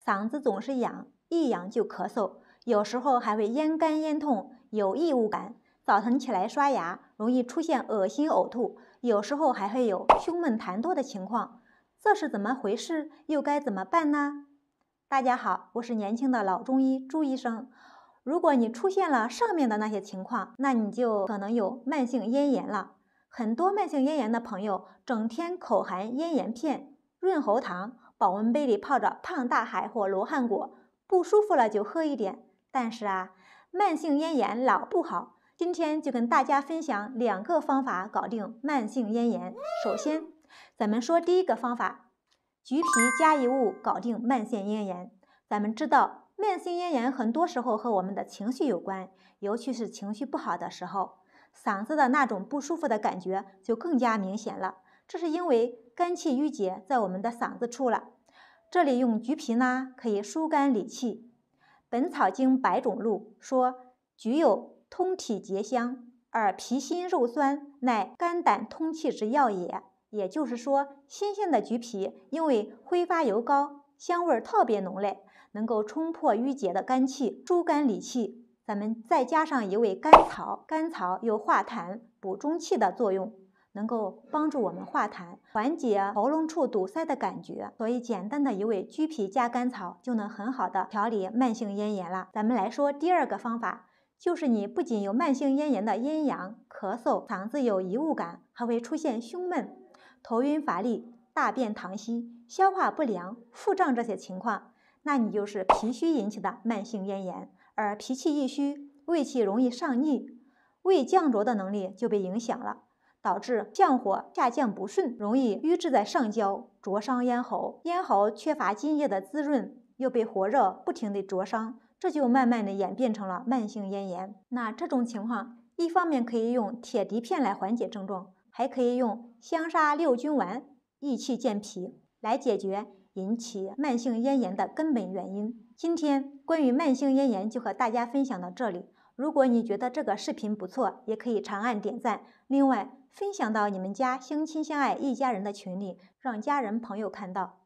嗓子总是痒，一痒就咳嗽，有时候还会咽干咽痛，有异物感。早晨起来刷牙，容易出现恶心呕吐，有时候还会有胸闷痰多的情况。这是怎么回事？又该怎么办呢？大家好，我是年轻的老中医朱医生。如果你出现了上面的那些情况，那你就可能有慢性咽炎了。很多慢性咽炎的朋友整天口含咽炎片、润喉糖，保温杯里泡着胖大海或罗汉果，不舒服了就喝一点。但是慢性咽炎老不好。今天就跟大家分享2个方法搞定慢性咽炎。首先，咱们说第一个方法，橘皮加一物搞定慢性咽炎。咱们知道，慢性咽炎很多时候和我们的情绪有关，尤其是情绪不好的时候，嗓子的那种不舒服的感觉就更加明显了。这是因为肝气郁结在我们的嗓子处了。这里用橘皮呢，可以疏肝理气。本草经百种录说，橘有通体结香，而皮辛肉酸，乃肝胆通气之药也。也就是说，新鲜的橘皮因为挥发油高，香味特别浓烈，能够冲破郁结的肝气，疏肝理气。咱们再加上一味甘草，甘草有化痰、补中气的作用，能够帮助我们化痰，缓解喉咙处堵塞的感觉。所以简单的一味橘皮加甘草就能很好的调理慢性咽炎了。咱们来说第2个方法，就是你不仅有慢性咽炎的阴阳、咳嗽、嗓子有异物感，还会出现胸闷、头晕乏力、大便溏稀、消化不良、腹胀这些情况，那你就是脾虚引起的慢性咽炎。而脾气一虚，胃气容易上逆，胃降浊的能力就被影响了，导致降火下降不顺，容易瘀滞在上焦，灼伤咽喉。咽喉缺乏津液的滋润，又被火热不停地灼伤，这就慢慢的演变成了慢性咽炎。那这种情况，一方面可以用铁笛片来缓解症状，还可以用香砂六君丸益气健脾来解决引起慢性咽炎的根本原因。今天关于慢性咽炎就和大家分享到这里。如果你觉得这个视频不错，也可以长按点赞，另外分享到你们家相亲相爱一家人的群里，让家人朋友看到。